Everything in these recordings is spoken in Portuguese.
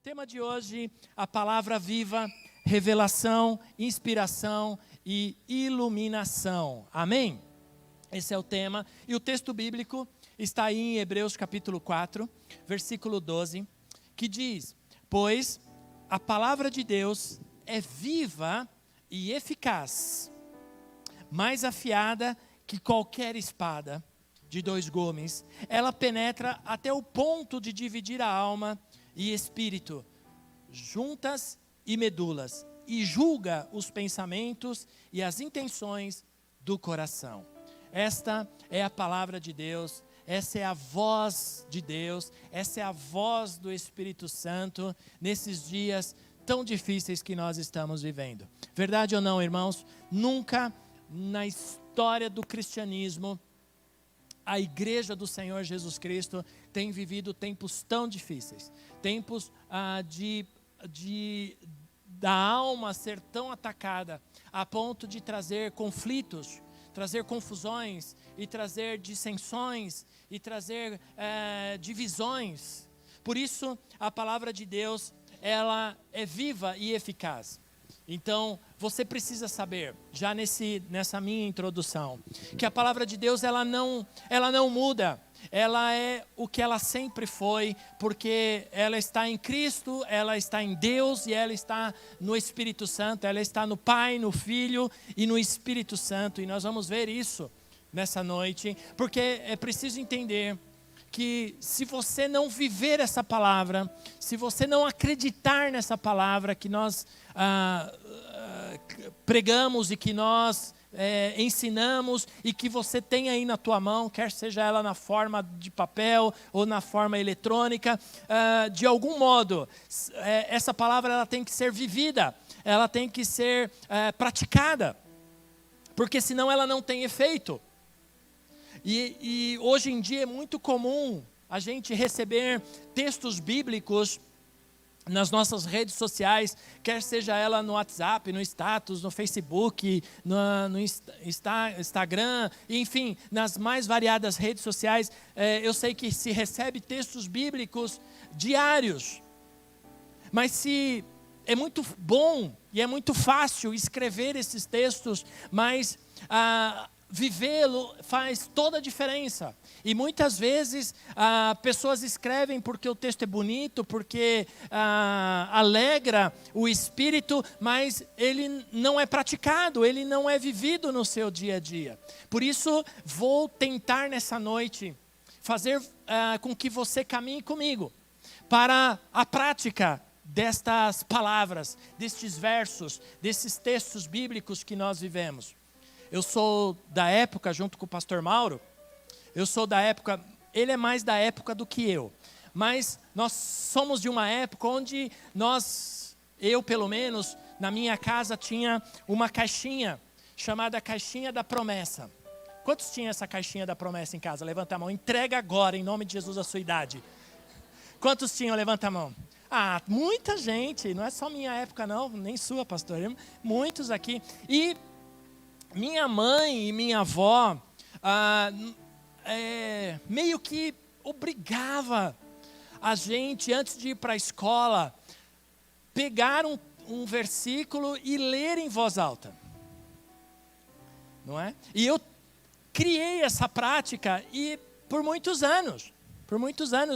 Tema de hoje, a palavra viva, revelação, inspiração e iluminação. Amém? Esse é o tema. E o texto bíblico está aí em Hebreus capítulo 4, versículo 12, que diz: pois a palavra de Deus é viva e eficaz, mais afiada que qualquer espada de dois gumes. Ela penetra até o ponto de dividir a alma e espírito, juntas e medulas, e julga os pensamentos e as intenções do coração. Esta é a palavra de Deus, essa é a voz de Deus, essa é a voz do Espírito Santo nesses dias tão difíceis que nós estamos vivendo. Verdade ou não, irmãos? Nunca na história do cristianismo a igreja do Senhor Jesus Cristo tem vivido tempos tão difíceis, tempos da alma ser tão atacada, a ponto de trazer conflitos, trazer confusões, e trazer dissensões, e trazer divisões. Por isso, a palavra de Deus, ela é viva e eficaz. Então, você precisa saber, já nessa minha introdução, que a palavra de Deus, ela não muda. Ela é o que ela sempre foi, porque ela está em Cristo, ela está em Deus e ela está no Espírito Santo. Ela está no Pai, no Filho e no Espírito Santo. E nós vamos ver isso nessa noite, porque é preciso entender que se você não viver essa palavra, se você não acreditar nessa palavra que nós pregamos e que nós ensinamos e que você tem aí na tua mão, quer seja ela na forma de papel ou na forma eletrônica, de algum modo, essa palavra ela tem que ser vivida, ela tem que ser praticada, porque senão ela não tem efeito. E hoje em dia é muito comum a gente receber textos bíblicos nas nossas redes sociais, quer seja ela no WhatsApp, no status, no Facebook, no Instagram, enfim, nas mais variadas redes sociais. Eu sei que se recebe textos bíblicos diários, mas se é muito bom e é muito fácil escrever esses textos, mas vivê-lo faz toda a diferença. E muitas vezes pessoas escrevem porque o texto é bonito, porque alegra o espírito, mas ele não é praticado, ele não é vivido no seu dia a dia. Por isso, vou tentar nessa noite fazer com que você caminhe comigo para a prática destas palavras, destes versos, desses textos bíblicos que nós vivemos. Eu sou da época, junto com o pastor Mauro, eu sou da época, ele é mais da época do que eu, mas nós somos de uma época onde eu pelo menos, na minha casa tinha uma caixinha, chamada Caixinha da Promessa. Quantos tinham essa Caixinha da Promessa em casa? Levanta a mão, entrega agora, em nome de Jesus, a sua idade. Quantos tinham? Levanta a mão. Muita gente, não é só minha época não, nem sua, pastor, muitos aqui. E minha mãe e minha avó meio que obrigava a gente, antes de ir para a escola, pegar um versículo e ler em voz alta. Não é? E eu criei essa prática por muitos anos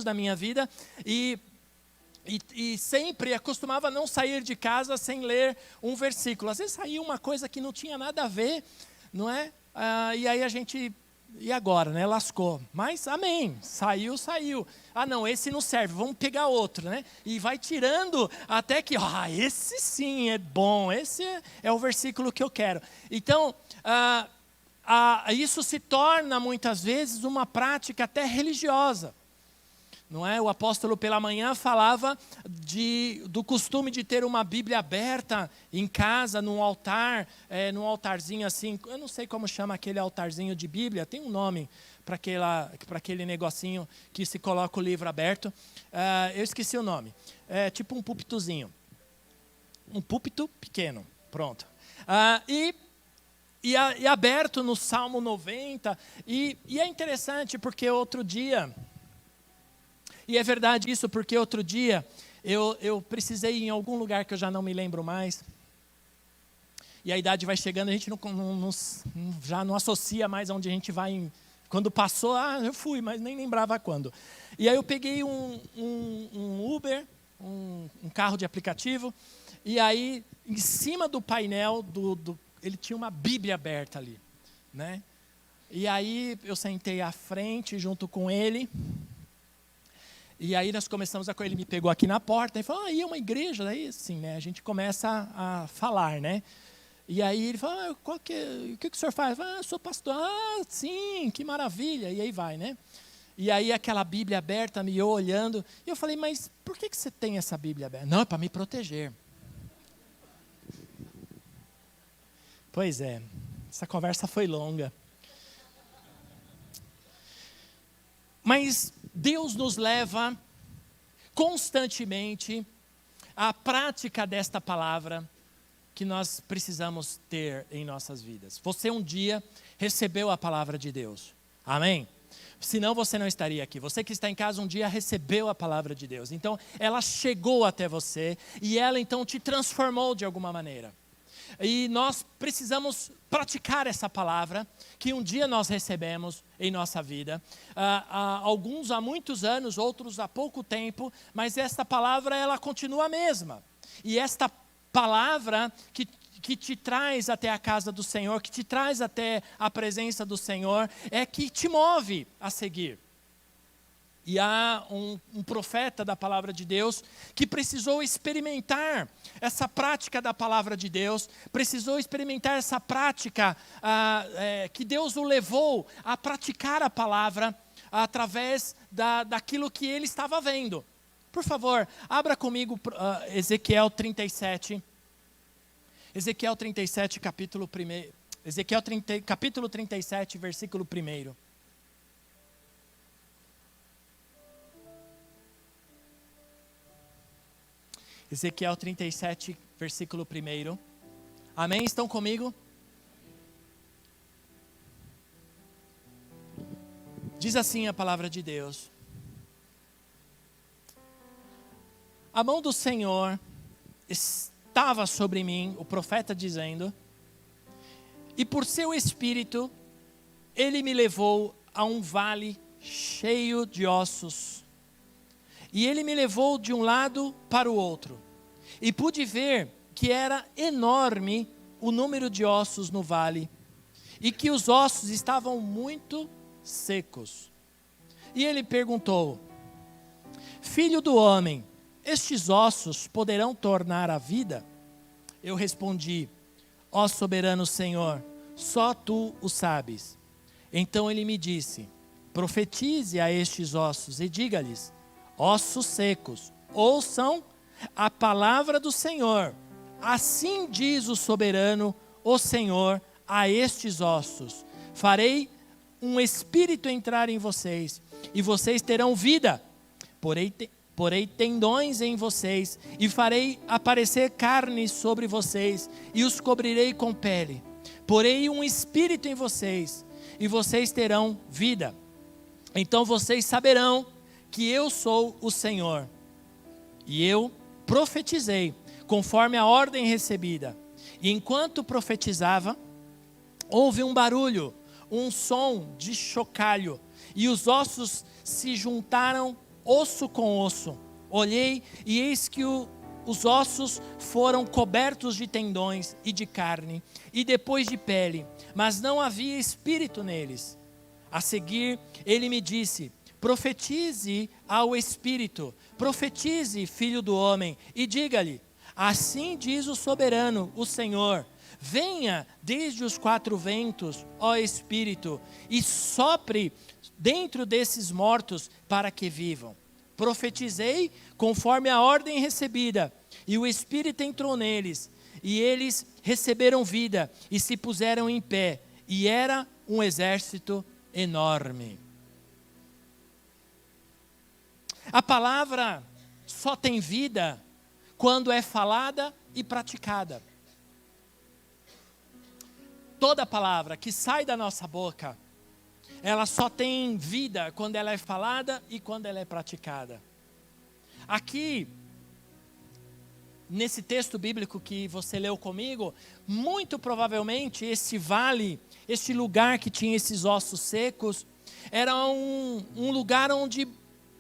da minha vida, e sempre costumava não sair de casa sem ler um versículo. Às vezes saía uma coisa que não tinha nada a ver, não é? E aí a gente, e agora, né? Lascou. Mas amém, saiu. Não, esse não serve, vamos pegar outro, né? E vai tirando até que, esse sim é bom, esse é o versículo que eu quero. Então, isso se torna muitas vezes uma prática até religiosa. Não é? O apóstolo pela manhã falava do costume de ter uma Bíblia aberta em casa, num altar, num altarzinho assim. Eu não sei como chama aquele altarzinho de Bíblia, tem um nome para aquele negocinho que se coloca o livro aberto. Eu esqueci o nome. É tipo um púlpitozinho. Um púlpito pequeno, pronto. E aberto no Salmo 90. E é interessante porque outro dia... E é verdade isso, porque outro dia eu precisei ir em algum lugar que eu já não me lembro mais. E a idade vai chegando, a gente já não associa mais aonde a gente vai. Quando passou, eu fui, mas nem lembrava quando. E aí eu peguei um Uber, um carro de aplicativo, e aí em cima do painel, ele tinha uma Bíblia aberta ali, né? E aí eu sentei à frente junto com ele. E aí nós começamos ele me pegou aqui na porta e falou, é uma igreja, daí sim, né? A gente começa a falar, né? E aí ele falou, o que o senhor faz? Eu sou pastor. Sim, que maravilha. E aí vai, né? E aí aquela Bíblia aberta, me olhando, e eu falei, mas por que você tem essa Bíblia aberta? Não, é para me proteger. Pois é, essa conversa foi longa. Mas Deus nos leva constantemente à prática desta palavra que nós precisamos ter em nossas vidas. Você um dia recebeu a palavra de Deus. Amém? Senão você não estaria aqui. Você que está em casa um dia recebeu a palavra de Deus. Então ela chegou até você e ela então te transformou de alguma maneira. E nós precisamos praticar essa palavra que um dia nós recebemos em nossa vida. Alguns há muitos anos, outros há pouco tempo, mas esta palavra ela continua a mesma. E esta palavra que te traz até a casa do Senhor, que te traz até a presença do Senhor, é que te move a seguir. E há um profeta da palavra de Deus que precisou experimentar essa prática da palavra de Deus, precisou experimentar essa prática que Deus o levou a praticar a palavra através daquilo que ele estava vendo. Por favor, abra comigo Ezequiel 37. Ezequiel 37, capítulo 1. Ezequiel capítulo 37, versículo 1. Ezequiel 37, versículo 1. Amém? Estão comigo? Diz assim a palavra de Deus. A mão do Senhor estava sobre mim, o profeta dizendo, e por seu espírito, ele me levou a um vale cheio de ossos. E ele me levou de um lado para o outro. E pude ver que era enorme o número de ossos no vale. E que os ossos estavam muito secos. E ele perguntou, filho do homem, estes ossos poderão tornar a vida? Eu respondi, ó soberano Senhor, só tu o sabes. Então ele me disse, profetize a estes ossos e diga-lhes, ossos secos, ouçam a palavra do Senhor. Assim diz o soberano, o Senhor, a estes ossos. Farei um espírito entrar em vocês, e vocês terão vida. Porei tendões em vocês, e farei aparecer carne sobre vocês, e os cobrirei com pele. Porei um espírito em vocês, e vocês terão vida. Então vocês saberão que eu sou o Senhor. E eu profetizei, conforme a ordem recebida. E enquanto profetizava, houve um barulho, um som de chocalho, e os ossos se juntaram osso com osso. Olhei e eis que os ossos foram cobertos de tendões e de carne, e depois de pele, mas não havia espírito neles. A seguir, ele me disse, profetize ao espírito, profetize, filho do homem, e diga-lhe, assim diz o soberano, o Senhor, venha desde os 4 ventos, ó Espírito, e sopre dentro desses mortos para que vivam. Profetizei conforme a ordem recebida, e o Espírito entrou neles, e eles receberam vida e se puseram em pé, e era um exército enorme. A palavra só tem vida quando é falada e praticada. Toda palavra que sai da nossa boca, ela só tem vida quando ela é falada e quando ela é praticada. Aqui, nesse texto bíblico que você leu comigo, muito provavelmente esse vale, este lugar que tinha esses ossos secos, era um lugar onde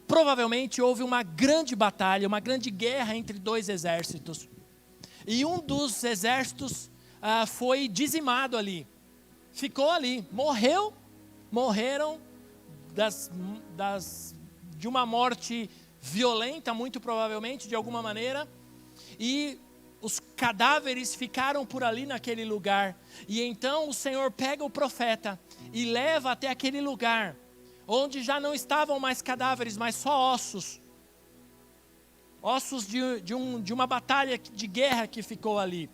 provavelmente houve uma grande batalha, uma grande guerra entre 2 exércitos. E um dos exércitos foi dizimado ali, ficou ali, morreram de uma morte violenta, muito provavelmente, de alguma maneira, e os cadáveres ficaram por ali naquele lugar. E então o Senhor pega o profeta e leva até aquele lugar, onde já não estavam mais cadáveres, mas só ossos. Ossos de uma batalha de guerra que ficou ali.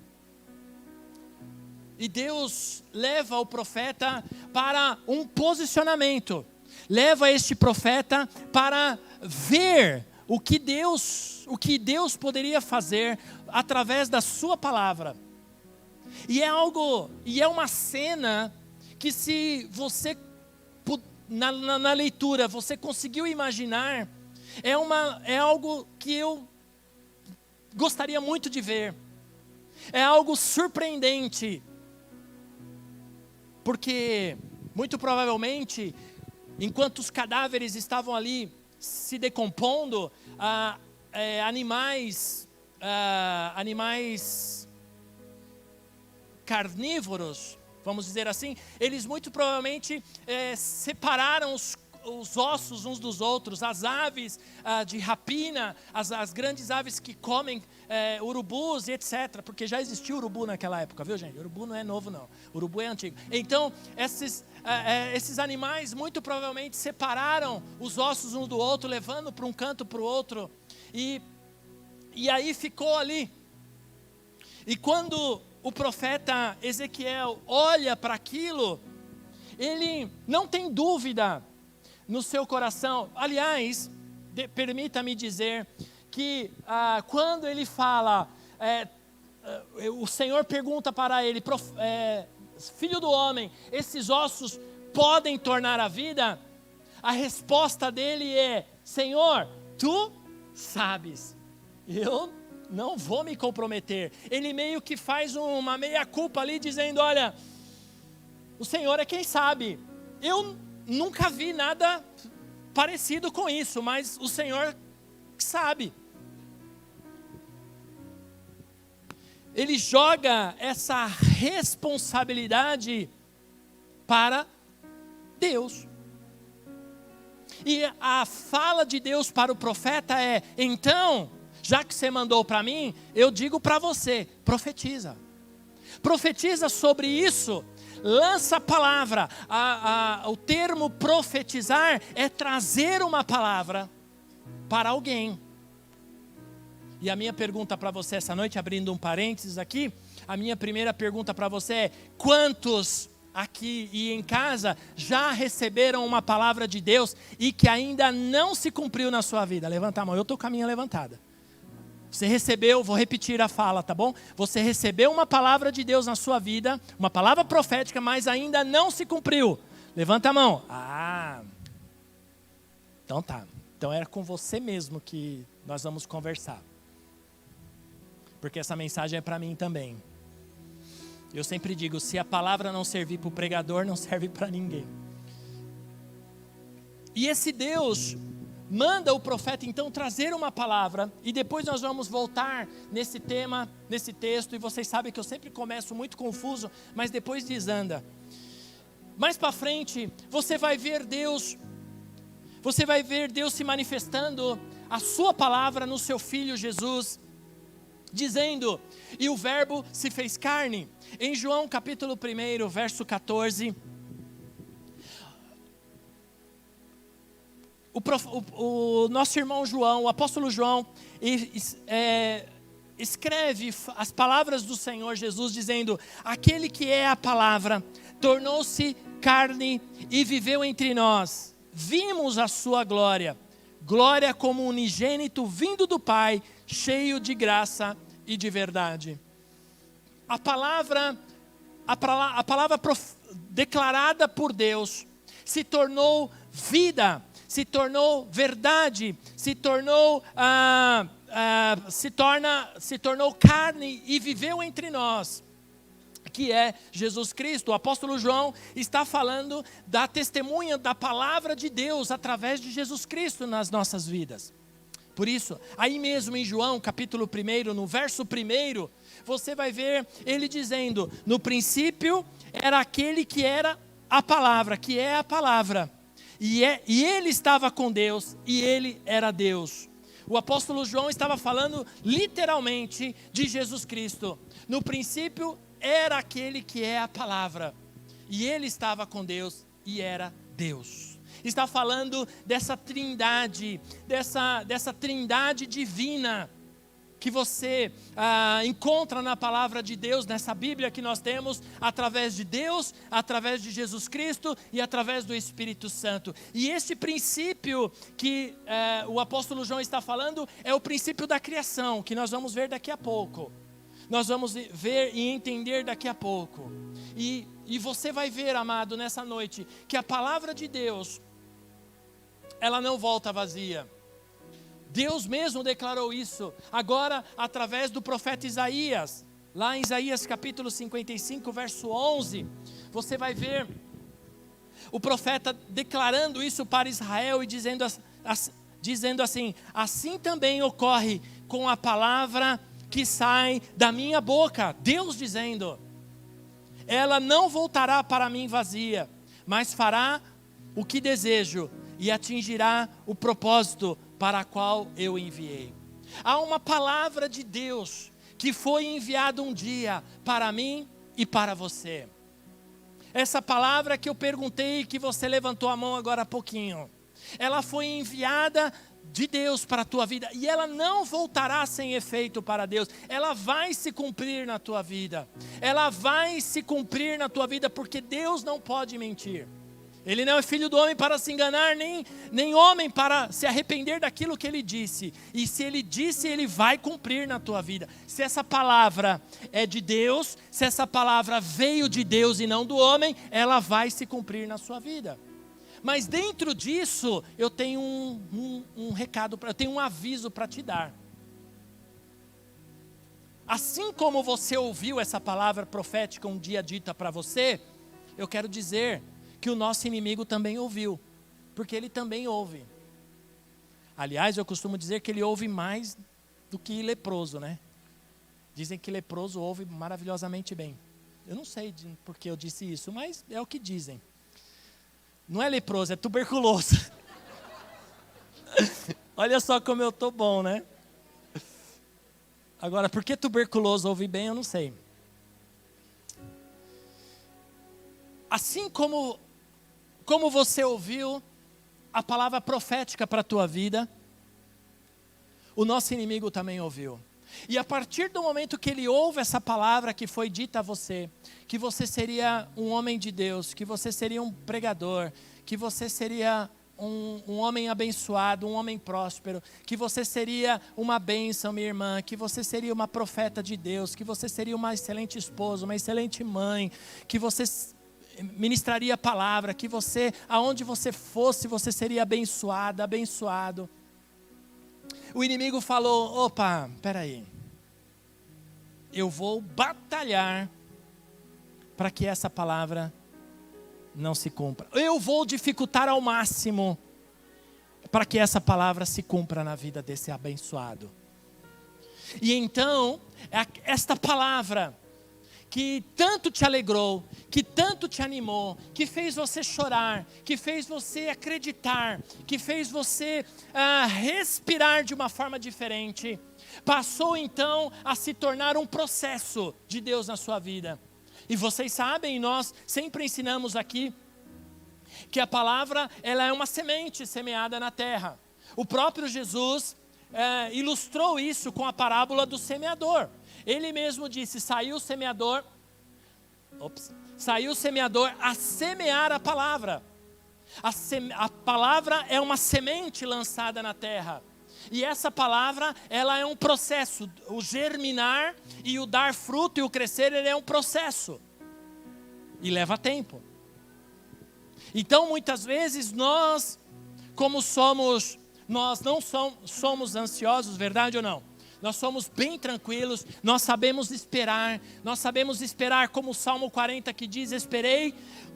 E Deus leva o profeta para um posicionamento. Leva este profeta para ver o que Deus poderia fazer através da sua palavra. E é uma cena que, se você na leitura você conseguiu imaginar, é algo que eu gostaria muito de ver. É algo surpreendente. Porque, muito provavelmente, enquanto os cadáveres estavam ali se decompondo, animais carnívoros, vamos dizer assim, eles muito provavelmente separaram os ossos uns dos outros. As aves de rapina, as grandes aves que comem urubus e etc. Porque já existia urubu naquela época, viu, gente? Urubu não é novo, não. Urubu é antigo. Então, esses animais muito provavelmente separaram os ossos um do outro, levando para um canto para o outro. E aí ficou ali. E quando o profeta Ezequiel olha para aquilo, ele não tem dúvida no seu coração. Aliás, permita-me dizer que quando ele fala, o Senhor pergunta para ele, filho do homem, esses ossos podem tornar a vida? A resposta dele é: Senhor, tu sabes, eu não vou me comprometer. Ele meio que faz uma meia-culpa ali, dizendo: olha, o Senhor é quem sabe, eu nunca vi nada parecido com isso, mas o Senhor sabe. Ele joga essa responsabilidade para Deus. E a fala de Deus para o profeta é: então, já que você mandou para mim, eu digo para você, profetiza. Profetiza sobre isso. Lança a palavra. O termo profetizar é trazer uma palavra para alguém. E a minha pergunta para você essa noite, abrindo um parênteses aqui, a minha primeira pergunta para você é: quantos aqui e em casa já receberam uma palavra de Deus e que ainda não se cumpriu na sua vida? Levanta a mão, eu estou com a minha levantada. Você recebeu, vou repetir a fala, tá bom? Você recebeu uma palavra de Deus na sua vida, uma palavra profética, mas ainda não se cumpriu. Levanta a mão. Então tá. Então era com você mesmo que nós vamos conversar. Porque essa mensagem é para mim também. Eu sempre digo, se a palavra não servir para o pregador, não serve para ninguém. E esse Deus manda o profeta então trazer uma palavra, e depois nós vamos voltar nesse tema, nesse texto, e vocês sabem que eu sempre começo muito confuso, mas depois desanda. Mais para frente, você vai ver Deus se manifestando a sua palavra no seu Filho Jesus. dizendo: e o verbo se fez carne. Em João capítulo 1, verso 14, o nosso irmão João, o apóstolo João, escreve as palavras do Senhor Jesus, dizendo: aquele que é a palavra tornou-se carne e viveu entre nós. Vimos a sua glória, glória como unigênito vindo do Pai, cheio de graça e de verdade. A palavra declarada por Deus se tornou vida, se tornou verdade, se tornou carne e viveu entre nós, que é Jesus Cristo. O apóstolo João está falando da testemunha da palavra de Deus através de Jesus Cristo nas nossas vidas. Por isso, aí mesmo em João capítulo 1, no verso 1, você vai ver ele dizendo: no princípio era aquele que era a palavra, que é a palavra, e ele estava com Deus, e ele era Deus. O apóstolo João estava falando literalmente de Jesus Cristo. No princípio era aquele que é a palavra, e ele estava com Deus, e era Deus. Está falando dessa trindade, dessa trindade divina, que você encontra na palavra de Deus, nessa Bíblia que nós temos, através de Deus, através de Jesus Cristo e através do Espírito Santo. E esse princípio que o apóstolo João está falando é o princípio da criação, que nós vamos ver daqui a pouco. Nós vamos ver e entender daqui a pouco. E você vai ver, amado, nessa noite, que a palavra de Deus, ela não volta vazia. Deus mesmo declarou isso, agora através do profeta Isaías. Lá em Isaías capítulo 55, verso 11, você vai ver o profeta declarando isso para Israel e dizendo assim: assim também ocorre com a palavra que sai da minha boca. Deus dizendo: ela não voltará para mim vazia, mas fará o que desejo e atingirá o propósito para a qual eu enviei. Há uma palavra de Deus que foi enviada um dia para mim e para você. Essa palavra que eu perguntei, que você levantou a mão agora há pouquinho, ela foi enviada de Deus para a tua vida, e ela não voltará sem efeito para Deus. Ela vai se cumprir na tua vida. Ela vai se cumprir na tua vida, porque Deus não pode mentir. Ele não é filho do homem para se enganar, nem homem para se arrepender daquilo que ele disse. E se ele disse, ele vai cumprir na tua vida. Se essa palavra é de Deus, se essa palavra veio de Deus e não do homem, ela vai se cumprir na sua vida. Mas dentro disso, eu tenho um recado, eu tenho um aviso para te dar. Assim como você ouviu essa palavra profética um dia dita para você, eu quero dizer que o nosso inimigo também ouviu, porque ele também ouve. Aliás, eu costumo dizer que ele ouve mais do que leproso, né? Dizem que leproso ouve maravilhosamente bem. Eu não sei por que eu disse isso, mas é o que dizem. Não é leproso, é tuberculoso. Olha só como eu estou bom, né? Agora, por que tuberculoso ouve bem, eu não sei. Assim como você ouviu a palavra profética para a tua vida, o nosso inimigo também ouviu. E a partir do momento que ele ouve essa palavra que foi dita a você, que você seria um homem de Deus, que você seria um pregador, que você seria um homem abençoado, um homem próspero, que você seria uma bênção, minha irmã, que você seria uma profeta de Deus, que você seria uma excelente esposa, uma excelente mãe, que você ministraria a palavra, que você, aonde você fosse, você seria abençoada, abençoado. O inimigo falou: opa, peraí, eu vou batalhar para que essa palavra não se cumpra. Eu vou dificultar ao máximo para que essa palavra se cumpra na vida desse abençoado. E então, esta palavra que tanto te alegrou, que tanto te animou, que fez você chorar, que fez você acreditar, que fez você respirar de uma forma diferente, passou então a se tornar um processo de Deus na sua vida. E vocês sabem, nós sempre ensinamos aqui, que a palavra ela é uma semente semeada na terra. O próprio Jesus ilustrou isso com a parábola do semeador. Ele mesmo disse, saiu o semeador a semear a palavra. A palavra é uma semente lançada na terra. E essa palavra, ela é um processo. O germinar e o dar fruto e o crescer, ele é um processo. E leva tempo. Então, muitas vezes, nós não somos ansiosos, verdade ou não? Nós somos bem tranquilos, nós sabemos esperar como o Salmo 40 que diz, esperei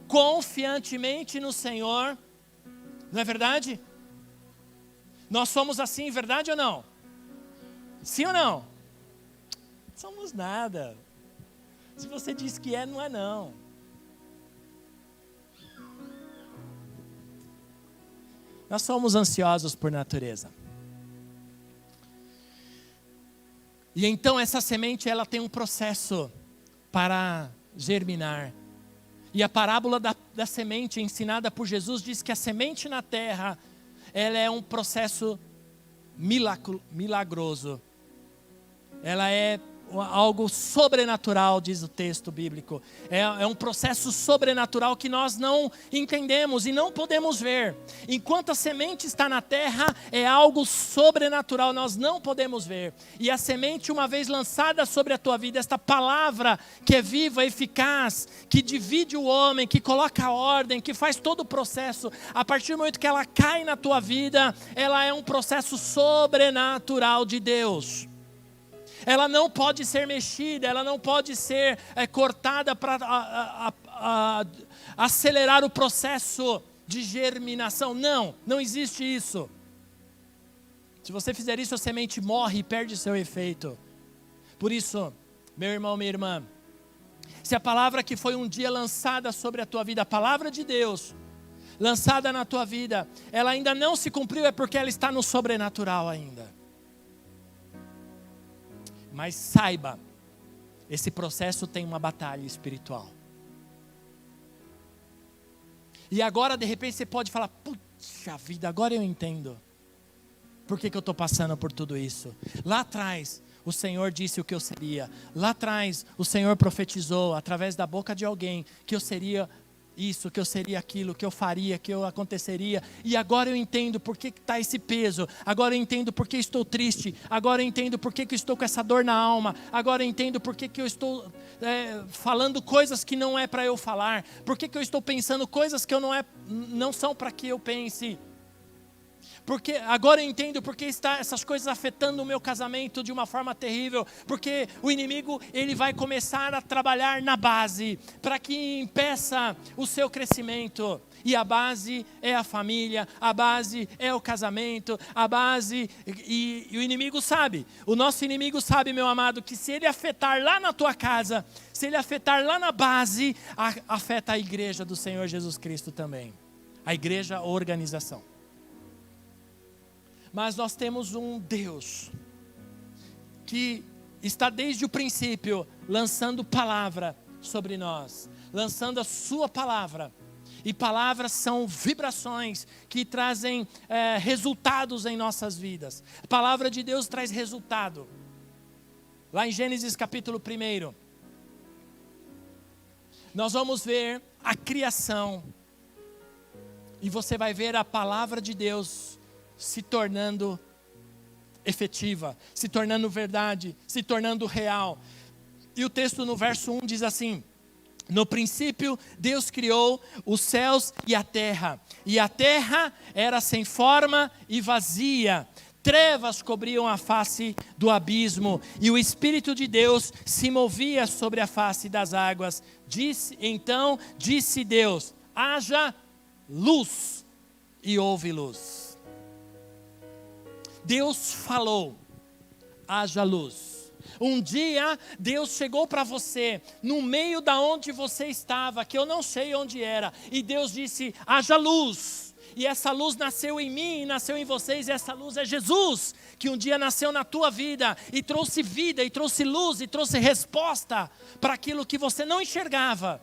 confiantemente no Senhor, não é verdade? Nós somos assim, verdade ou não? Sim ou não? Somos nada. Se você diz que é, não é não. Nós somos ansiosos por natureza. E então essa semente, ela tem um processo para germinar. E a parábola da semente ensinada por Jesus diz que a semente na terra, ela é um processo milagroso. Ela é algo sobrenatural, diz o texto bíblico. É um processo sobrenatural que nós não entendemos e não podemos ver. Enquanto a semente está na terra, é algo sobrenatural, nós não podemos ver. E a semente, uma vez lançada sobre a tua vida, esta palavra que é viva, eficaz, que divide o homem, que coloca ordem, que faz todo o processo, a partir do momento que ela cai na tua vida, ela é um processo sobrenatural de Deus. Ela não pode ser mexida, ela não pode ser cortada para acelerar o processo de germinação. Não existe isso. Se você fizer isso, a semente morre e perde seu efeito. Por isso, meu irmão, minha irmã, se a palavra que foi um dia lançada sobre a tua vida, a palavra de Deus, lançada na tua vida, ela ainda não se cumpriu, é porque ela está no sobrenatural ainda. Mas saiba, esse processo tem uma batalha espiritual. E agora, de repente, você pode falar, puxa vida, agora eu entendo. Por que eu estou passando por tudo isso? Lá atrás, o Senhor disse o que eu seria. Lá atrás, o Senhor profetizou, através da boca de alguém, que eu seria isso, que eu seria aquilo, que eu faria, que eu aconteceria. E agora eu entendo por que está esse peso. Agora eu entendo por que estou triste. Agora eu entendo por que estou com essa dor na alma. Agora eu entendo por que eu estou falando coisas que não é para eu falar. Por que eu estou pensando coisas que não são para que eu pense. Porque agora eu entendo porque está essas coisas afetando o meu casamento de uma forma terrível. Porque o inimigo, ele vai começar a trabalhar na base para que impeça o seu crescimento. E a base é a família, a base é o casamento, a base, e o inimigo sabe, o nosso inimigo sabe, meu amado, que se ele afetar lá na tua casa, se ele afetar lá na base, afeta a igreja do Senhor Jesus Cristo também. A igreja, a organização. Mas nós temos um Deus que está desde o princípio lançando palavra sobre nós, lançando a sua palavra. E palavras são vibrações que trazem resultados em nossas vidas. A palavra de Deus traz resultado. Lá em Gênesis capítulo 1, nós vamos ver a criação. E você vai ver a palavra de Deus se tornando efetiva, se tornando verdade, se tornando real. E o texto no verso 1 diz assim: no princípio Deus criou os céus e a terra era sem forma e vazia, trevas cobriam a face do abismo, e o Espírito de Deus se movia sobre a face das águas. Então disse Deus: haja luz, e houve luz. Deus falou: haja luz. Um dia, Deus chegou para você, no meio da onde você estava, que eu não sei onde era, e Deus disse, haja luz. E essa luz nasceu em mim e nasceu em vocês, e essa luz é Jesus, que um dia nasceu na tua vida, e trouxe vida, e trouxe luz, e trouxe resposta para aquilo que você não enxergava.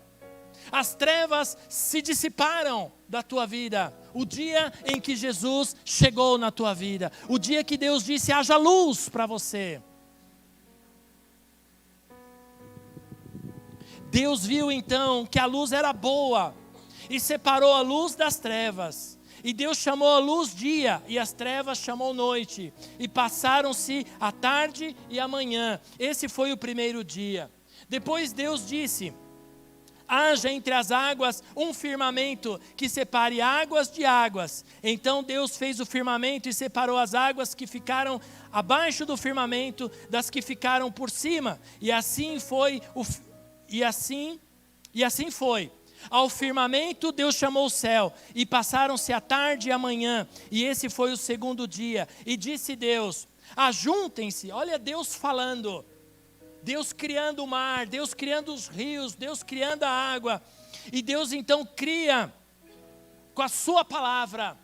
As trevas se dissiparam da tua vida, o dia em que Jesus chegou na tua vida, o dia que Deus disse, haja luz para você. Deus viu então que a luz era boa e separou a luz das trevas. E Deus chamou a luz dia e as trevas chamou noite. E passaram-se a tarde e a manhã. Esse foi o primeiro dia. Depois Deus disse, haja entre as águas um firmamento que separe águas de águas. Então Deus fez o firmamento e separou as águas que ficaram abaixo do firmamento das que ficaram por cima. E assim foi E assim foi. Ao firmamento Deus chamou o céu, e passaram-se a tarde e a manhã, e esse foi o segundo dia. E disse Deus, ajuntem-se, olha Deus falando, Deus criando o mar, Deus criando os rios, Deus criando a água, e Deus então cria com a sua palavra.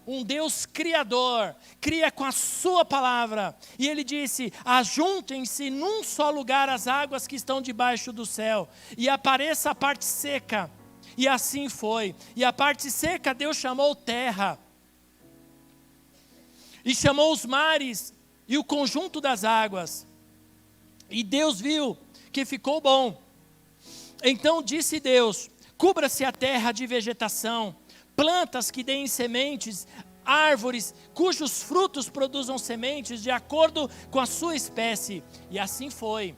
Um Deus criador, cria com a sua palavra. E ele disse, ajuntem-se num só lugar as águas que estão debaixo do céu, e apareça a parte seca. E assim foi. E a parte seca Deus chamou terra. E chamou os mares e o conjunto das águas. E Deus viu que ficou bom. Então disse Deus, cubra-se a terra de vegetação, plantas que deem sementes, árvores cujos frutos produzam sementes de acordo com a sua espécie. E assim foi.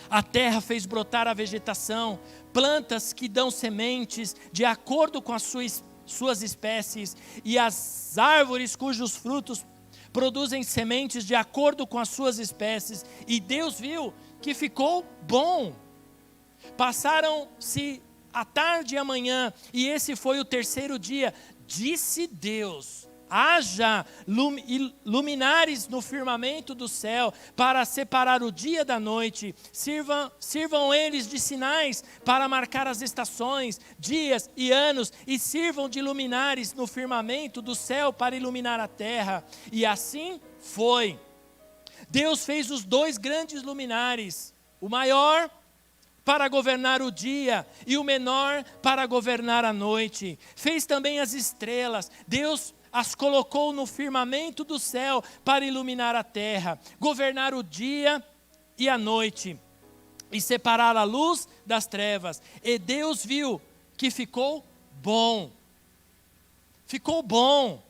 A terra fez brotar a vegetação, plantas que dão sementes de acordo com as suas espécies, e as árvores cujos frutos produzem sementes de acordo com as suas espécies. E Deus viu que ficou bom. Passaram-se a tarde e a manhã, e esse foi o terceiro dia. Disse Deus, haja luminares no firmamento do céu, para separar o dia da noite, sirvam eles de sinais para marcar as estações, dias e anos, e sirvam de luminares no firmamento do céu para iluminar a terra. E assim foi. Deus fez os 2 grandes luminares, o maior para governar o dia e o menor para governar a noite. Fez também as estrelas. Deus as colocou no firmamento do céu para iluminar a terra, governar o dia e a noite, e separar a luz das trevas. E Deus viu que ficou bom. Ficou bom.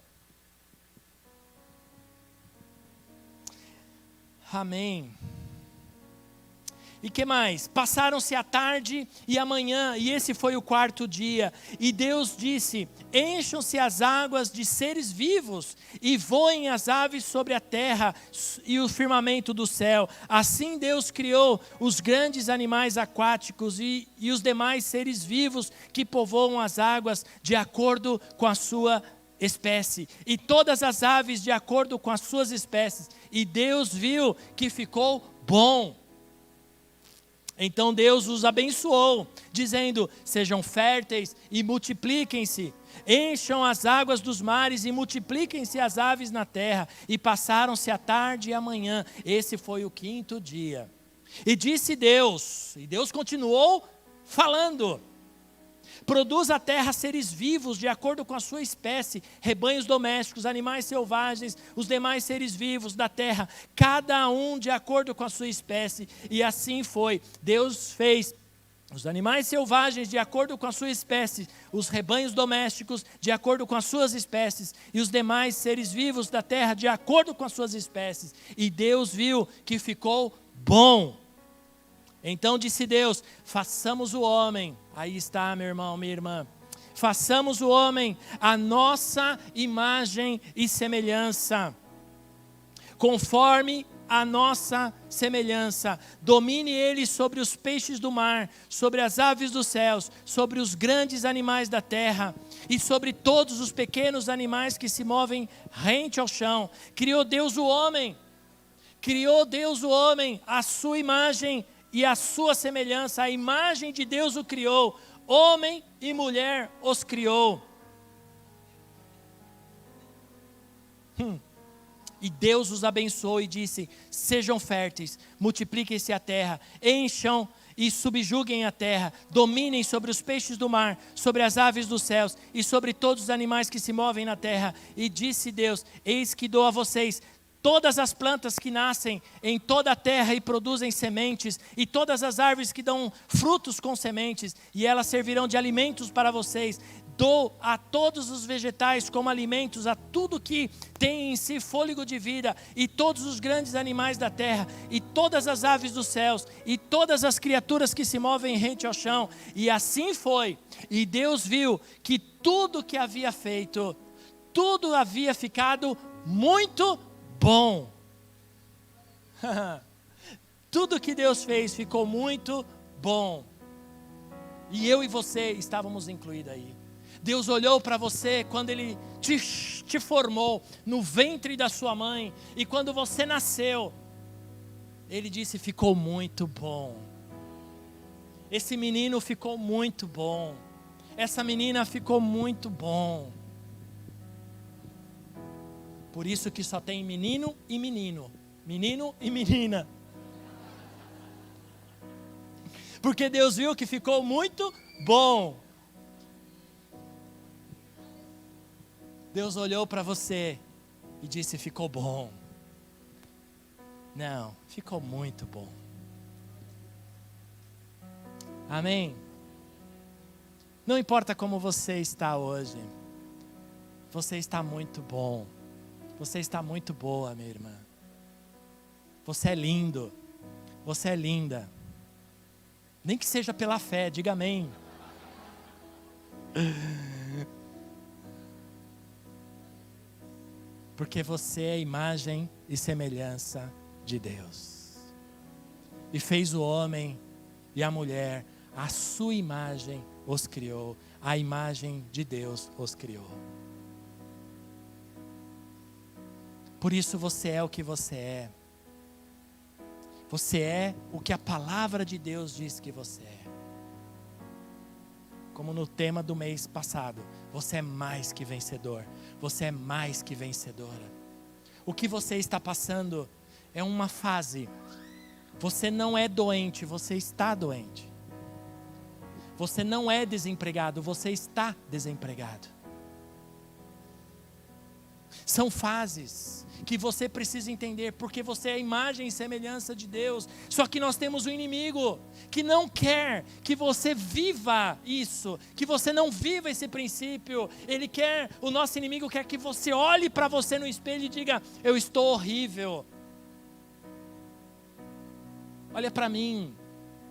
Amém. E que mais? Passaram-se a tarde e a manhã, e esse foi o 4º dia. E Deus disse, encham-se as águas de seres vivos, e voem as aves sobre a terra e o firmamento do céu. Assim Deus criou os grandes animais aquáticos e os demais seres vivos que povoam as águas de acordo com a sua espécie, e todas as aves de acordo com as suas espécies. E Deus viu que ficou bom. Então Deus os abençoou, dizendo, sejam férteis e multipliquem-se, encham as águas dos mares e multipliquem-se as aves na terra. E passaram-se a tarde e a manhã, esse foi o 5º dia. E disse Deus, e Deus continuou falando, produz a terra seres vivos de acordo com a sua espécie, rebanhos domésticos, animais selvagens, os demais seres vivos da terra, cada um de acordo com a sua espécie. E assim foi. Deus fez os animais selvagens de acordo com a sua espécie, os rebanhos domésticos de acordo com as suas espécies, e os demais seres vivos da terra de acordo com as suas espécies. E Deus viu que ficou bom. Então disse Deus, façamos o homem. Aí está, meu irmão, minha irmã. Façamos o homem a nossa imagem e semelhança, conforme a nossa semelhança. Domine ele sobre os peixes do mar, sobre as aves dos céus, sobre os grandes animais da terra e sobre todos os pequenos animais que se movem rente ao chão. Criou Deus o homem, Criou Deus o homem, a sua imagem e a sua semelhança. A imagem de Deus o criou. Homem e mulher os criou. E Deus os abençoou e disse: sejam férteis, multipliquem-se a terra, encham e subjuguem a terra, dominem sobre os peixes do mar, sobre as aves dos céus e sobre todos os animais que se movem na terra. E disse Deus: eis que dou a vocês todas as plantas que nascem em toda a terra e produzem sementes, e todas as árvores que dão frutos com sementes, e elas servirão de alimentos para vocês. Dou a todos os vegetais como alimentos, a tudo que tem em si fôlego de vida, e todos os grandes animais da terra, e todas as aves dos céus, e todas as criaturas que se movem rente ao chão. E assim foi. E Deus viu que tudo que havia feito, tudo havia ficado muito bom. Tudo que Deus fez ficou muito bom. E eu e você estávamos incluídos aí. Deus olhou para você quando Ele te formou no ventre da sua mãe. E quando você nasceu, Ele disse: ficou muito bom. Esse menino ficou muito bom. Essa menina ficou muito bom. Por isso que só tem menino e menino. Menino e menina. Porque Deus viu que ficou muito bom. Deus olhou para você e disse: ficou bom. Não, ficou muito bom. Amém? Não importa como você está hoje, você está muito bom. Você está muito boa, minha irmã. Você é lindo. Você é linda. Nem que seja pela fé, diga amém. Porque você é imagem e semelhança de Deus. E fez o homem e a mulher, a sua imagem os criou. A imagem de Deus os criou. Por isso você é o que você é. Você é o que a palavra de Deus diz que você é. Como no tema do mês passado, você é mais que vencedor. Você é mais que vencedora. O que você está passando é uma fase. Você não é doente, você está doente. Você não é desempregado, você está desempregado. São fases que você precisa entender, porque você é a imagem e semelhança de Deus. Só que nós temos um inimigo que não quer que você viva isso, que você não viva esse princípio. O nosso inimigo quer que você olhe para você no espelho e diga: eu estou horrível. Olha para mim,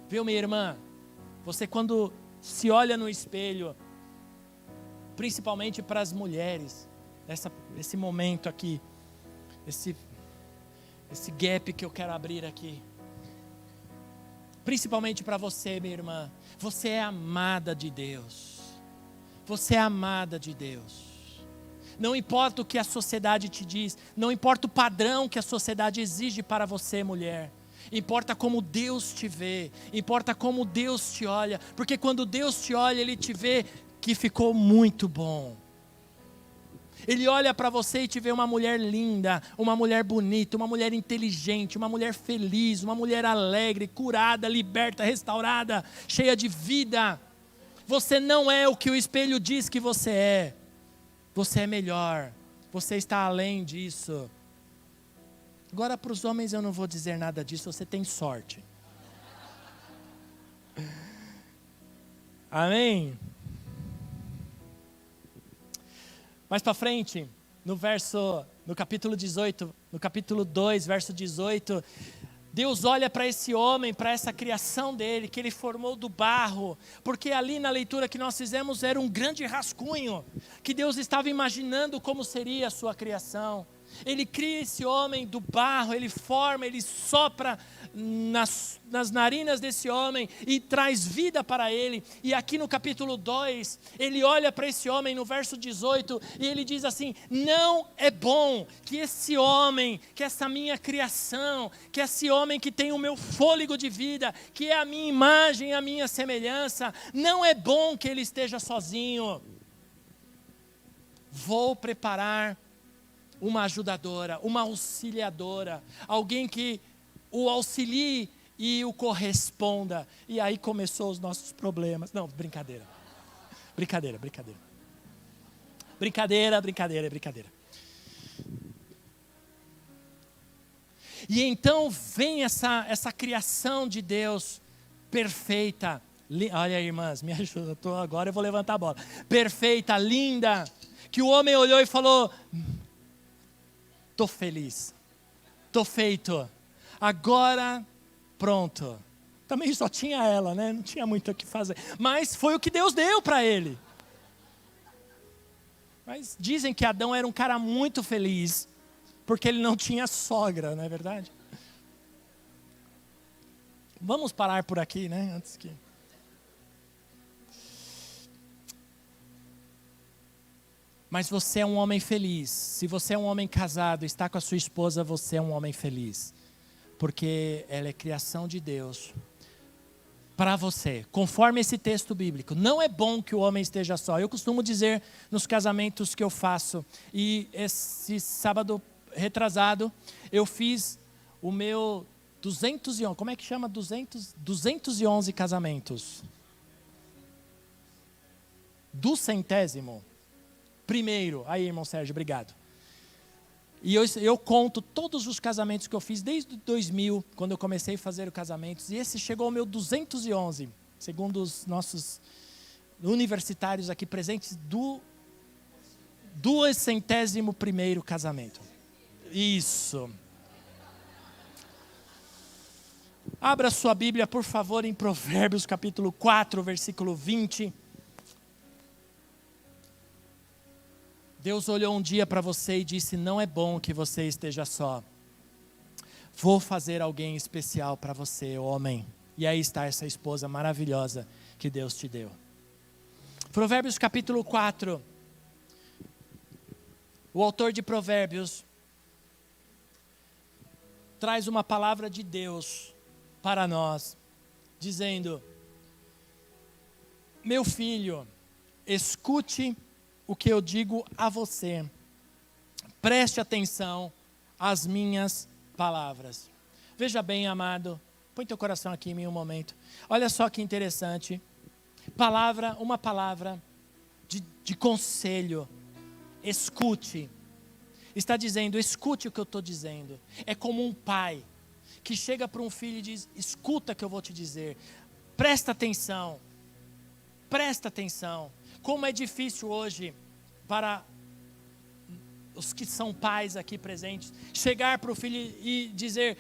viu, minha irmã? Você, quando se olha no espelho, principalmente para as mulheres, esse momento aqui, esse gap que eu quero abrir aqui, principalmente para você, minha irmã, você é amada de Deus. Você é amada de Deus. Não importa o que a sociedade te diz, não importa o padrão que a sociedade exige para você, mulher. Importa como Deus te vê, importa como Deus te olha, porque quando Deus te olha, Ele te vê que ficou muito bom. Ele olha para você e te vê uma mulher linda, uma mulher bonita, uma mulher inteligente, uma mulher feliz, uma mulher alegre, curada, liberta, restaurada, cheia de vida. Você não é o que o espelho diz que você é. Você é melhor, você está além disso. Agora, para os homens eu não vou dizer nada disso, você tem sorte. Amém? Mais para frente, no capítulo 18, no capítulo 2, verso 18, Deus olha para esse homem, para essa criação dele, que ele formou do barro, porque ali na leitura que nós fizemos era um grande rascunho, que Deus estava imaginando como seria a sua criação. Ele cria esse homem do barro, ele forma, ele sopra nas narinas desse homem e traz vida para ele. E aqui no capítulo 2, ele olha para esse homem no verso 18 e ele diz assim: não é bom que esse homem, que essa minha criação, que esse homem que tem o meu fôlego de vida, que é a minha imagem, a minha semelhança, não é bom que ele esteja sozinho. Vou preparar uma ajudadora, uma auxiliadora, alguém que o auxilie e o corresponda. E aí começou os nossos problemas. Não, brincadeira. Brincadeira. E então vem essa criação de Deus perfeita. Olha aí, irmãs, me ajuda. Agora eu vou levantar a bola. Perfeita, linda. Que o homem olhou e falou: estou feliz, estou feito, agora pronto. Também só tinha ela, né? Não tinha muito o que fazer, mas foi o que Deus deu para ele. Mas dizem que Adão era um cara muito feliz, porque ele não tinha sogra, não é verdade? Vamos parar por aqui, né? Antes que... Mas você é um homem feliz. Se você é um homem casado, está com a sua esposa, você é um homem feliz. Porque ela é criação de Deus para você, conforme esse texto bíblico. Não é bom que o homem esteja só. Eu costumo dizer nos casamentos que eu faço, e esse sábado retrasado, eu fiz o meu 211, como é que chama? 211 casamentos. Do 100º. Primeiro, aí irmão Sérgio, obrigado. E eu conto todos os casamentos que eu fiz desde 2000, quando eu comecei a fazer os casamentos, e esse chegou ao meu 211, segundo os nossos universitários aqui presentes, do 201º casamento. Isso. Abra sua Bíblia, por favor, em Provérbios capítulo 4, versículo 20. Deus olhou um dia para você e disse: não é bom que você esteja só. Vou fazer alguém especial para você, homem. E aí está essa esposa maravilhosa que Deus te deu. Provérbios capítulo 4. O autor de Provérbios traz uma palavra de Deus para nós, dizendo: meu filho, escute o que eu digo a você, preste atenção às minhas palavras. Veja bem, amado, põe teu coração aqui em mim um momento. Olha só que interessante, uma palavra de conselho. Escute, está dizendo, escute o que eu estou dizendo. É como um pai que chega para um filho e diz: escuta o que eu vou te dizer, presta atenção. Como é difícil hoje para os que são pais aqui presentes, chegar para o filho e dizer: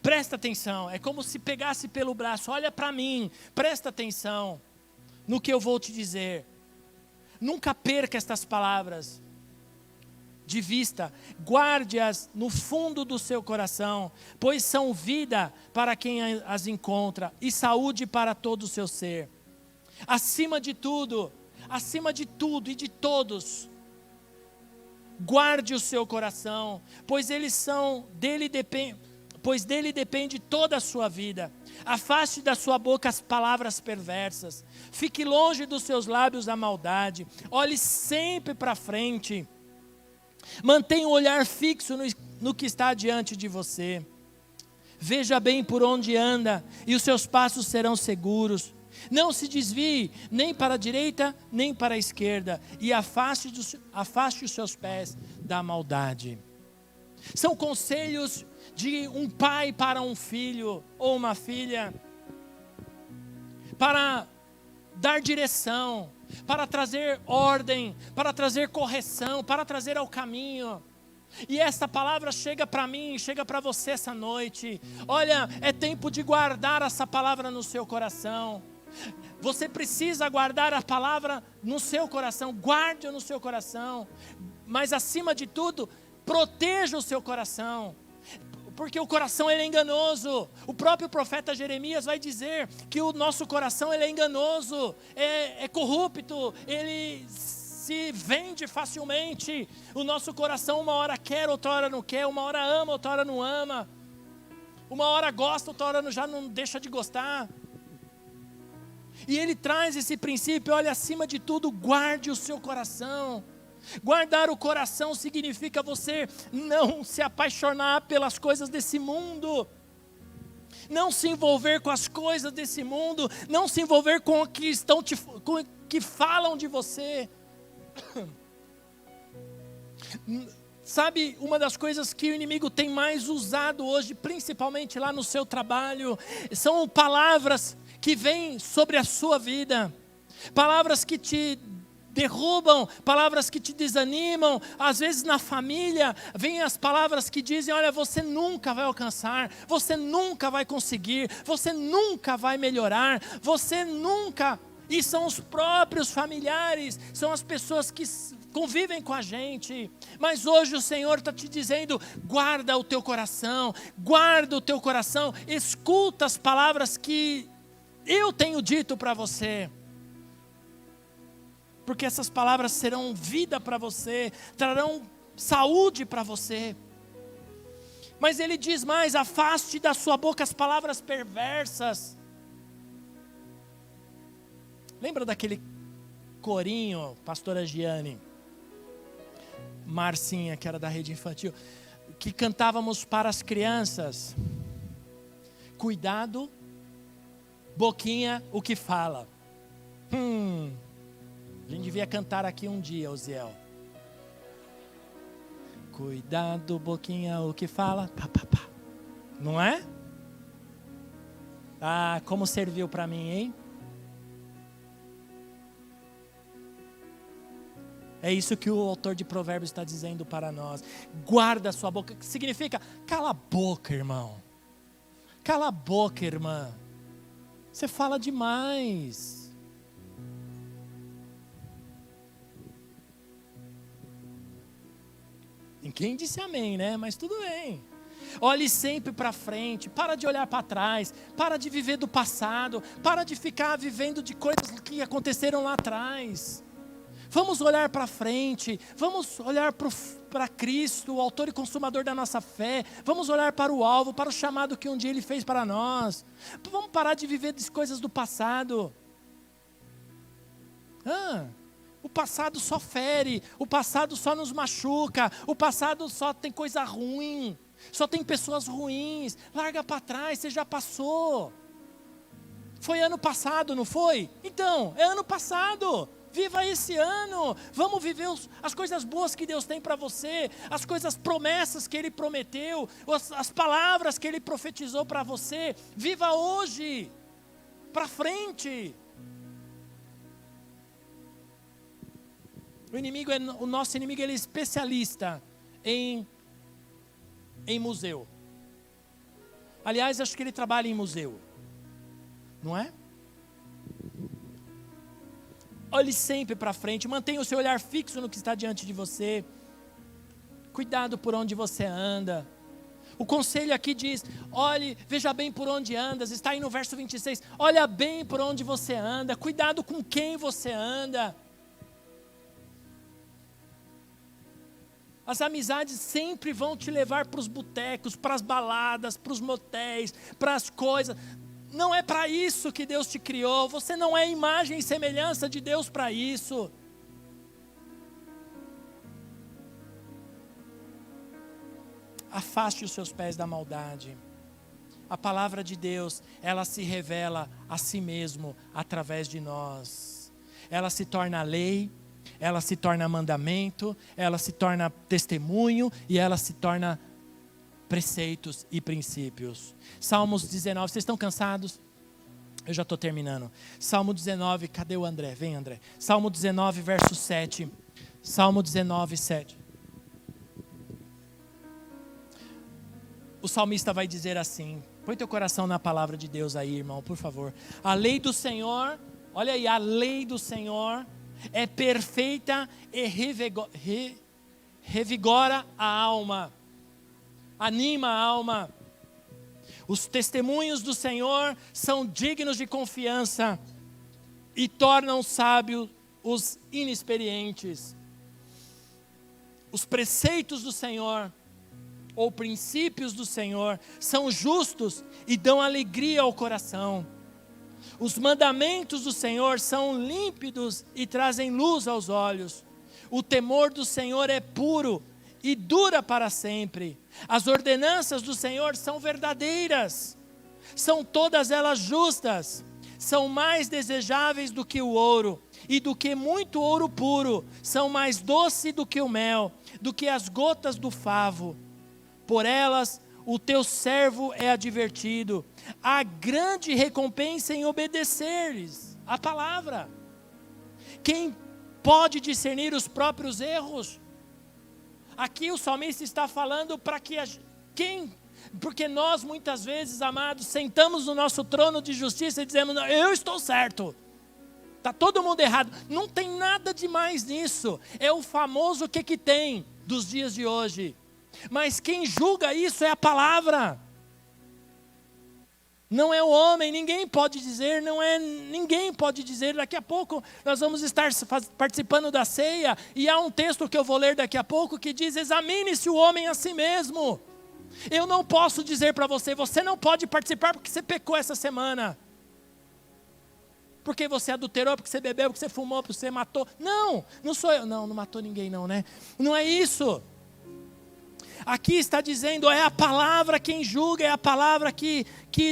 presta atenção. É como se pegasse pelo braço: olha para mim, presta atenção no que eu vou te dizer. Nunca perca estas palavras de vista, guarde-as no fundo do seu coração, pois são vida para quem as encontra e saúde para todo o seu ser. Acima de tudo e de todos, guarde o seu coração, pois dele depende toda a sua vida. Afaste da sua boca as palavras perversas, fique longe dos seus lábios a maldade, olhe sempre para frente, mantenha o olhar fixo no que está diante de você. Veja bem por onde anda, e os seus passos serão seguros. Não se desvie nem para a direita, nem para a esquerda, e afaste os seus pés da maldade. São conselhos de um pai para um filho ou uma filha, para dar direção, para trazer ordem, para trazer correção, para trazer ao caminho. E essa palavra chega para mim, chega para você essa noite. Olha, é tempo de guardar essa palavra no seu coração. Você precisa guardar a palavra no seu coração, guarde-a no seu coração, mas acima de tudo, Proteja o seu coração, porque o coração ele é enganoso. O próprio profeta Jeremias vai dizer que o nosso coração ele é enganoso, é corrupto, ele se vende facilmente. O nosso coração uma hora quer, outra hora não quer, uma hora ama, outra hora não ama, uma hora gosta, outra hora já não deixa de gostar. E ele traz esse princípio: olha, acima de tudo, guarde o seu coração. Guardar o coração significa você não se apaixonar pelas coisas desse mundo, não se envolver com as coisas desse mundo, não se envolver com o que com o que falam de você. Sabe, uma das coisas que o inimigo tem mais usado hoje, principalmente lá no seu trabalho, são palavras que vêm sobre a sua vida, palavras que te derrubam, palavras que te desanimam. Às vezes na família, vêm as palavras que dizem: olha, você nunca vai alcançar, você nunca vai conseguir, você nunca vai melhorar, você nunca... E são os próprios familiares, são as pessoas que convivem com a gente. Mas hoje o Senhor está te dizendo: guarda o teu coração, guarda o teu coração, escuta as palavras que eu tenho dito para você, porque essas palavras serão vida para você, trarão saúde para você. Mas ele diz mais: afaste da sua boca as palavras perversas. Lembra daquele corinho, pastora Giane, Marcinha, que era da rede infantil, que cantávamos para as crianças? Cuidado, boquinha, o que fala. A gente devia cantar aqui um dia, Oziel. Cuidado, boquinha, o que fala. Pá, pá, pá. Não é? Ah, como serviu para mim, hein? É isso que o autor de Provérbios está dizendo para nós. Guarda a sua boca, que significa: cala a boca, irmão. Cala a boca, irmã. Você fala demais. Ninguém disse amém, né? Mas tudo bem. Olhe sempre para frente, para de olhar para trás, para de viver do passado, para de ficar vivendo de coisas que aconteceram lá atrás. Vamos olhar para frente, vamos olhar para Cristo, o autor e consumador da nossa fé. Vamos olhar para o alvo, para o chamado que um dia Ele fez para nós. Vamos parar de viver das coisas do passado. O passado só fere, o passado só nos machuca, o passado só tem coisa ruim, só tem pessoas ruins. Larga para trás, você já passou. Foi ano passado, não foi? Então, é ano passado. Viva esse ano, vamos viver as coisas boas que Deus tem para você, as coisas, promessas que Ele prometeu, as palavras que Ele profetizou para você. Viva hoje, para frente. O nosso inimigo, ele é especialista em museu. Aliás, acho que ele trabalha em museu, não é? Olhe sempre para frente, mantenha o seu olhar fixo no que está diante de você. Cuidado por onde você anda. O conselho aqui diz: olhe, veja bem por onde andas. Está aí no verso 26. Olha bem por onde você anda. Cuidado com quem você anda. As amizades sempre vão te levar para os botecos, para as baladas, para os motéis, para as coisas. Não é para isso que Deus te criou. Você não é imagem e semelhança de Deus para isso. Afaste os seus pés da maldade. A palavra de Deus, ela se revela a si mesmo através de nós. Ela se torna lei, ela se torna mandamento, ela se torna testemunho e ela se torna preceitos e princípios. Salmos 19, vocês estão cansados? Eu já estou terminando. Salmo 19, cadê o André? Vem, André. Salmo 19, verso 7. Salmo 19, 7. O salmista vai dizer assim: põe teu coração na palavra de Deus aí, irmão, por favor. A lei do Senhor, olha aí, a lei do Senhor é perfeita e revigora a alma, anima a alma. Os testemunhos do Senhor são dignos de confiança e tornam sábios os inexperientes. Os preceitos do Senhor, ou princípios do Senhor, são justos e dão alegria ao coração. Os mandamentos do Senhor são límpidos e trazem luz aos olhos. O temor do Senhor é puro e dura para sempre. As ordenanças do Senhor são verdadeiras, são todas elas justas, são mais desejáveis do que o ouro, e do que muito ouro puro, são mais doce do que o mel, do que as gotas do favo. Por elas o teu servo é advertido. Há grande recompensa em obedecer-lhes a palavra. Quem pode discernir os próprios erros? Aqui o salmista está falando para que porque nós muitas vezes, amados, sentamos no nosso trono de justiça e dizemos, não, eu estou certo. Está todo mundo errado. Não tem nada demais nisso. É o famoso que tem dos dias de hoje. Mas quem julga isso é a palavra. Não é o homem, ninguém pode dizer, ninguém pode dizer. Daqui a pouco nós vamos estar participando da ceia, e há um texto que eu vou ler daqui a pouco que diz, examine-se o homem a si mesmo. Eu não posso dizer para você, você não pode participar porque você pecou essa semana. Porque você adulterou, porque você bebeu, porque você fumou, porque você matou. Não, não sou eu. Não matou ninguém não, né? Não é isso. Aqui está dizendo, é a palavra quem julga, é a palavra que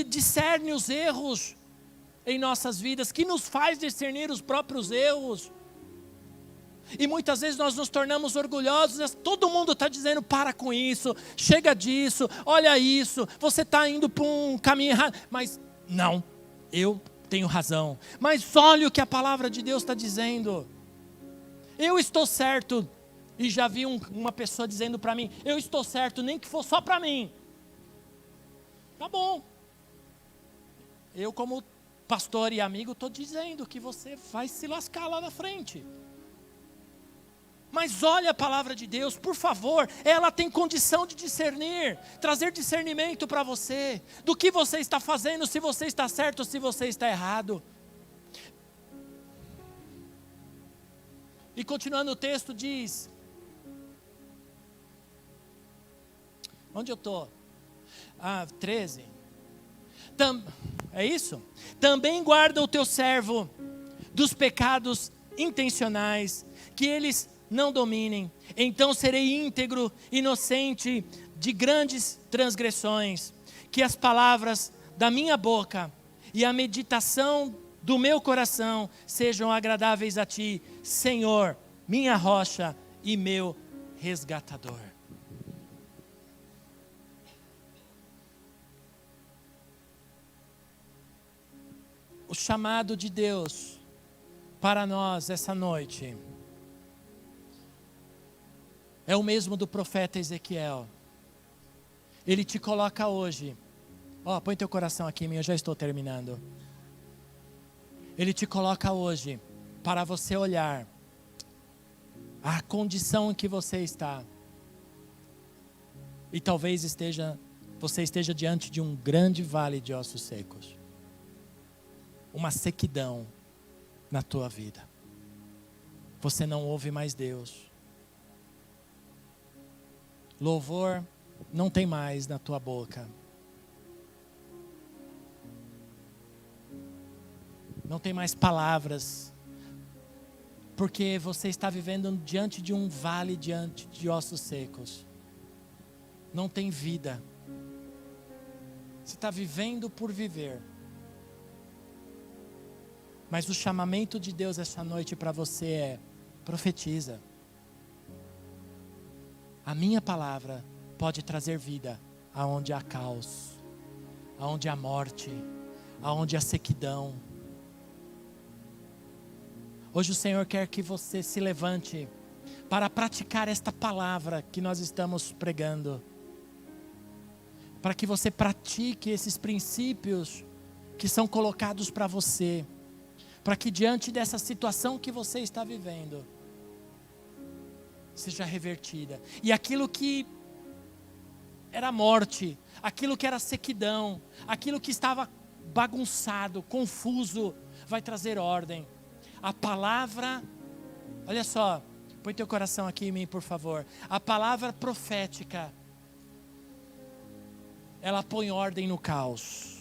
discerne os erros em nossas vidas, que nos faz discernir os próprios erros. E muitas vezes nós nos tornamos orgulhosos, todo mundo está dizendo, para com isso, chega disso, olha isso, você está indo para um caminho errado. Mas não, eu tenho razão. Mas olha o que a palavra de Deus está dizendo. Eu estou certo. E já vi uma pessoa dizendo para mim, eu estou certo, nem que for só para mim. Tá bom. Eu como pastor e amigo estou dizendo que você vai se lascar lá na frente. Mas olha a palavra de Deus, por favor, ela tem condição de discernir, trazer discernimento para você, do que você está fazendo, se você está certo ou se você está errado. E continuando o texto diz, onde eu estou? 13. É isso? Também guarda o teu servo dos pecados intencionais, que eles não dominem. Então serei íntegro, inocente de grandes transgressões. Que as palavras da minha boca e a meditação do meu coração sejam agradáveis a ti, Senhor, minha rocha e meu resgatador. O chamado de Deus para nós essa noite é o mesmo do profeta Ezequiel. Ele te coloca hoje. Põe teu coração aqui em mim, eu já estou terminando. Ele te coloca hoje para você olhar a condição em que você está. E talvez você esteja diante de um grande vale de ossos secos. Uma sequidão na tua vida. Você não ouve mais Deus. Louvor não tem mais na tua boca. Não tem mais palavras. Porque você está vivendo diante de um vale, diante de ossos secos. Não tem vida. Você está vivendo por viver. Mas o chamamento de Deus essa noite para você é: profetiza. A minha palavra pode trazer vida aonde há caos, aonde há morte, aonde há sequidão. Hoje o Senhor quer que você se levante para praticar esta palavra que nós estamos pregando. Para que você pratique esses princípios que são colocados para você. Para que diante dessa situação que você está vivendo, seja revertida. E aquilo que era morte, aquilo que era sequidão, aquilo que estava bagunçado, confuso, vai trazer ordem. A palavra, olha só, põe teu coração aqui em mim, por favor. A palavra profética, ela põe ordem no caos.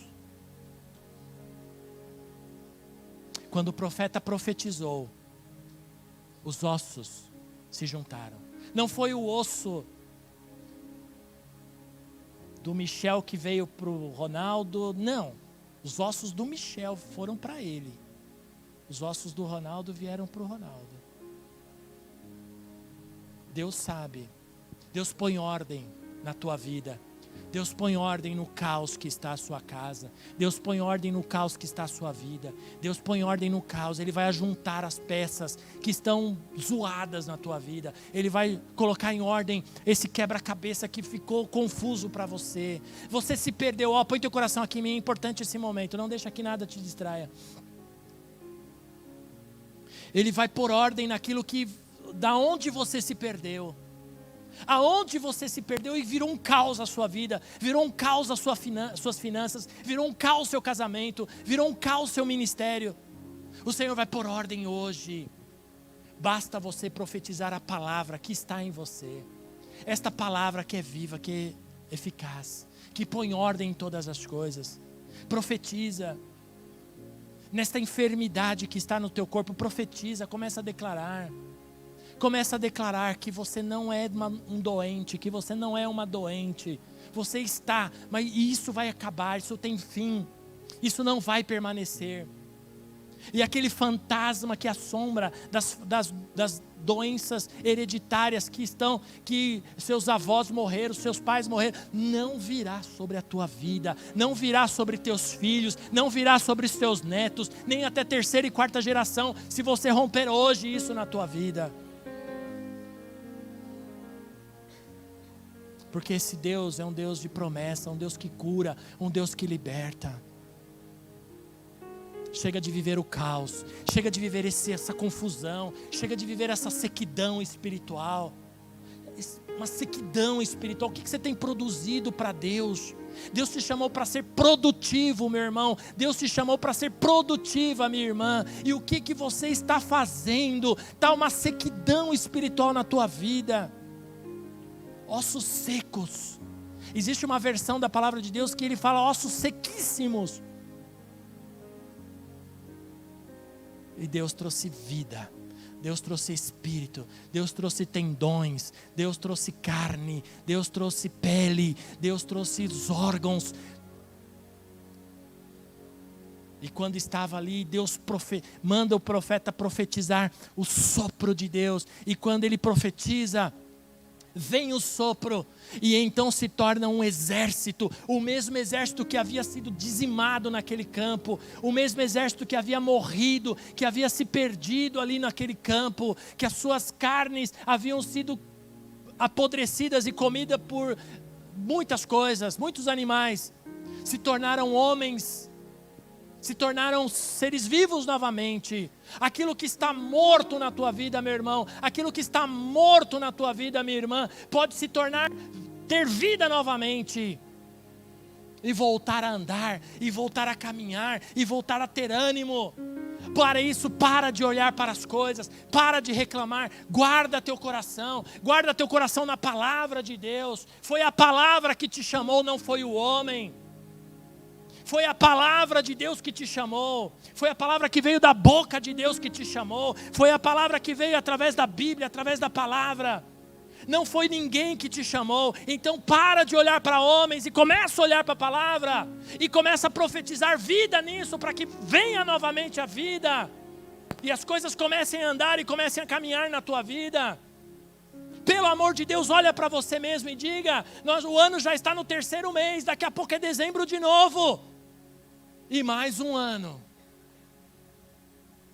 Quando o profeta profetizou, os ossos se juntaram. Não foi o osso do Michel que veio para o Ronaldo, não. Os ossos do Michel foram para ele. Os ossos do Ronaldo vieram para o Ronaldo. Deus sabe. Deus põe ordem na tua vida. Deus põe ordem no caos que está a sua casa. Deus põe ordem no caos que está a sua vida. Deus põe ordem no caos. Ele vai ajuntar as peças que estão zoadas na tua vida. Ele vai colocar em ordem esse quebra-cabeça que ficou confuso para você. Você se perdeu. Põe teu coração aqui em mim, é importante esse momento. Não deixa que nada te distraia. Ele vai pôr ordem naquilo que, da onde você se perdeu. Aonde você se perdeu e virou um caos a sua vida, virou um caos as suas finanças, virou um caos seu casamento, virou um caos seu ministério. O Senhor vai pôr ordem hoje. Basta você profetizar a palavra que está em você. Esta palavra que é viva, que é eficaz, que põe ordem em todas as coisas. Profetiza. Nesta enfermidade que está no teu corpo, profetiza, começa a declarar. Começa a declarar que você não é um doente, que você não é uma doente. Você está, mas isso vai acabar, isso tem fim. Isso não vai permanecer. E aquele fantasma que assombra das doenças hereditárias que seus avós morreram, seus pais morreram, não virá sobre a tua vida, não virá sobre teus filhos, não virá sobre os teus netos, nem até terceira e quarta geração, se você romper hoje isso na tua vida. Porque esse Deus é um Deus de promessa, um Deus que cura, um Deus que liberta. Chega de viver o caos, chega de viver essa confusão, chega de viver essa sequidão espiritual. Uma sequidão espiritual. O que você tem produzido para Deus? Deus te chamou para ser produtivo, meu irmão. Deus te chamou para ser produtiva, minha irmã. E o que você está fazendo? Está uma sequidão espiritual na tua vida. Ossos secos. Existe uma versão da palavra de Deus que ele fala ossos sequíssimos. E Deus trouxe vida, Deus trouxe espírito, Deus trouxe tendões, Deus trouxe carne, Deus trouxe pele, Deus trouxe os órgãos. E quando estava ali, Deus manda o profeta profetizar o sopro de Deus. E quando ele profetiza, vem o sopro, e então se torna um exército, o mesmo exército que havia sido dizimado naquele campo, o mesmo exército que havia morrido, que havia se perdido ali naquele campo, que as suas carnes haviam sido apodrecidas e comidas por muitas coisas, muitos animais, se tornaram homens, se tornaram seres vivos novamente. Aquilo que está morto na tua vida, meu irmão, aquilo que está morto na tua vida, minha irmã, pode se tornar, ter vida novamente, e voltar a andar, e voltar a caminhar, e voltar a ter ânimo. Para isso, para de olhar para as coisas, para de reclamar, guarda teu coração na palavra de Deus. Foi a palavra que te chamou, não foi o homem. Foi a palavra de Deus que te chamou. Foi a palavra que veio da boca de Deus que te chamou. Foi a palavra que veio através da Bíblia, através da palavra. Não foi ninguém que te chamou. Então para de olhar para homens e começa a olhar para a palavra. E começa a profetizar vida nisso, para que venha novamente a vida. E as coisas comecem a andar e comecem a caminhar na tua vida. Pelo amor de Deus, olha para você mesmo e diga: o ano já está no 3º mês, daqui a pouco é dezembro de novo. E mais um ano.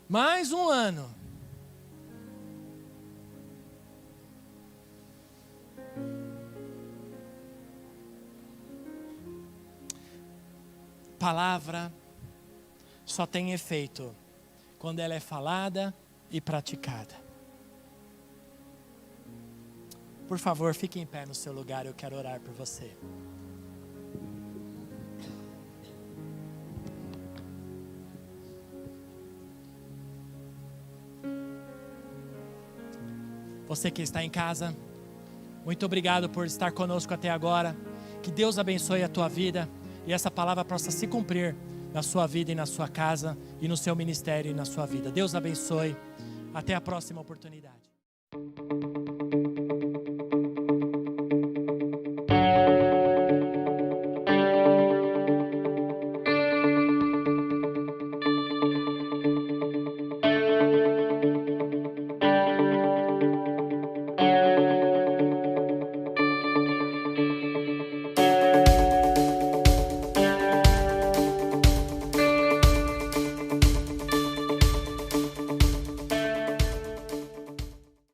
Mais um ano. Palavra só tem efeito quando ela é falada e praticada. Por favor, fique em pé no seu lugar, eu quero orar por você. Você que está em casa, muito obrigado por estar conosco até agora. Que Deus abençoe a tua vida e essa palavra possa se cumprir na sua vida e na sua casa e no seu ministério e na sua vida. Deus abençoe. Até a próxima oportunidade.